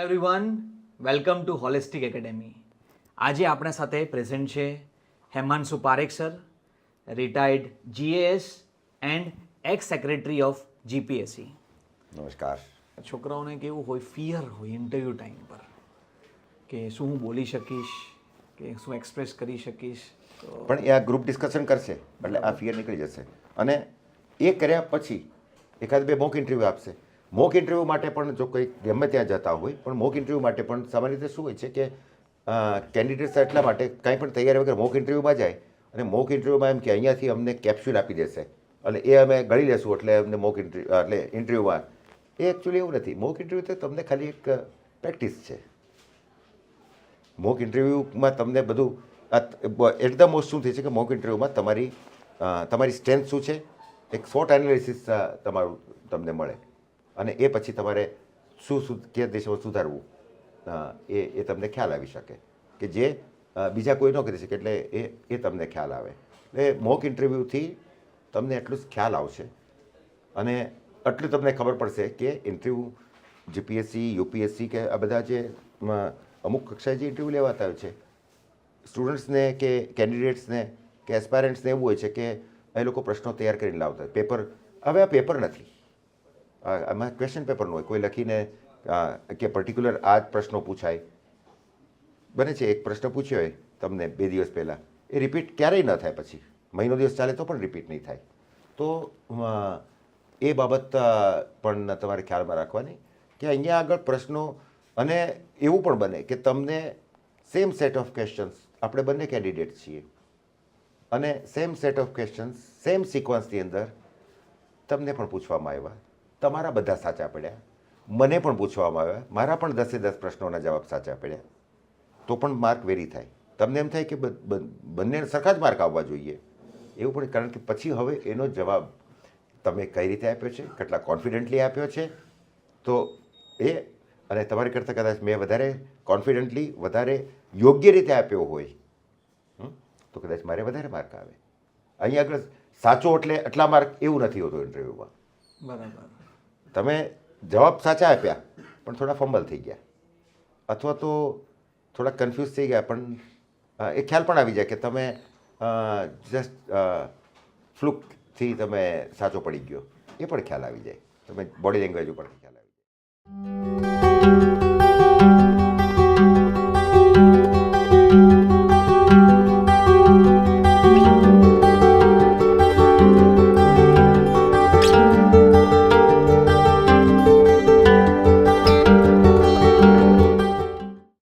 Everyone, welcome to holistic academy. આજે આપણા સાથે પ્રેઝન્ટ છે Hemanshu Parekh sir, retired GAS and x secretary of GPSC. નમસ્કાર. છોકરાઓને કેવું હોય, ફિયર હોય ઇન્ટરવ્યૂ ટાઈમ પર કે શું હું બોલી શકીશ, કે શું એક્સપ્રેસ કરી શકીશ. પણ એ આ ગ્રુપ ડિસ્કશન કરશે એટલે આ ફિયર નીકળી જશે. અને એ કર્યા પછી એકાદ બે મોક ઇન્ટરવ્યૂ આપશે. મોક ઇન્ટરવ્યૂ માટે પણ જો કોઈ ગમે ત્યાં જતા હોય, પણ મોક ઇન્ટરવ્યૂ માટે પણ સામાન્ય રીતે શું હોય છે કે કેન્ડિડેટ્સ એટલા માટે કાંઈ પણ તૈયારી વગર મોક ઇન્ટરવ્યૂમાં જાય અને મોક ઇન્ટરવ્યૂમાં એમ કે અહીંયાથી અમને કેપ્સ્યુલ આપી દેશે એટલે એ અમે ગળી લેશું એટલે અમને મોક ઇન્ટરવ્યૂ એટલે ઇન્ટરવ્યૂમાં એ એકચ્યુઅલી એવું નથી. મોક ઇન્ટરવ્યૂ તો તમને ખાલી એક પ્રેક્ટિસ છે. મોક ઇન્ટરવ્યૂમાં તમને બધું એટ ધ મોસ્ટ શું થાય છે કે મોક ઇન્ટરવ્યૂમાં તમારી સ્ટ્રેન્થ શું છે, એક શોર્ટ એનાલિસિસ તમારું તમને મળે અને એ પછી તમારે શું કે દિશામાં સુધારવું એ તમને ખ્યાલ આવી શકે કે જે બીજા કોઈ ન કરી શકે. એટલે એ તમને ખ્યાલ આવે. એટલે મોક ઇન્ટરવ્યૂથી તમને એટલું જ ખ્યાલ આવશે અને એટલું તમને ખબર પડશે કે ઇન્ટરવ્યૂ GPSC, UPSC કે આ બધા જે અમુક કક્ષાએ જે ઇન્ટરવ્યૂ લેવાતા હોય છે સ્ટુડન્ટ્સને કે કેન્ડિડેટ્સને કે એસ્પાયરન્ટ્સને એવું હોય છે કે એ લોકો પ્રશ્નો તૈયાર કરીને લાવતા હોય. પેપર હવે આ પેપર નથી, આમાં ક્વેશ્ચન પેપરનું હોય. કોઈ લખીને કે પર્ટિક્યુલર આ જ પ્રશ્નો પૂછાય બને છે. એક પ્રશ્ન પૂછ્યો હોય તમને 2 દિવસ પહેલાં, એ રિપીટ ક્યારેય ન થાય, પછી મહિનો દિવસ ચાલે તો પણ રિપીટ નહીં થાય. તો એ બાબત પણ તમારે ખ્યાલમાં રાખવાની કે અહીંયા આગળ પ્રશ્નો અને એવું પણ બને કે તમને સેમ સેટ ઓફ ક્વેશ્ચન્સ, આપણે બંને કેન્ડિડેટ છીએ અને same set of questions same સિક્વન્સની અંદર તમને પણ પૂછવામાં આવ્યા, તમારા બધા સાચા પડ્યા, મને પણ પૂછવામાં આવ્યા, મારા પણ 10 પ્રશ્નોના જવાબ સાચા પડ્યા, તો પણ માર્ક વેરી થાય. તમને એમ થાય કે બંને સરખા જ માર્ક આવવા જોઈએ એવું પણ, કારણ કે પછી હવે એનો જવાબ તમે કઈ રીતે આપ્યો છે, કેટલા કોન્ફિડન્ટલી આપ્યો છે, તો એ અને તમારી કરતાં કદાચ મેં વધારે કોન્ફિડન્ટલી વધારે યોગ્ય રીતે આપ્યો હોય તો કદાચ મારે વધારે માર્ક આવે. અહીંયા આગળ સાચો એટલે એટલા માર્ક એવું નથી હોતું ઇન્ટરવ્યૂમાં. બરાબર. તમે જવાબ સાચા આપ્યા પણ થોડા ફંબલ થઈ ગયા અથવા તો થોડા કન્ફ્યુઝ થઈ ગયા, પણ એ ખ્યાલ પણ આવી જાય કે તમે જસ્ટ ફ્લુકથી તમે સાચો પડી ગયો, એ પણ ખ્યાલ આવી જાય. તમે બોડી લેંગ્વેજ ઉપરથી ખ્યાલ આવી જાય.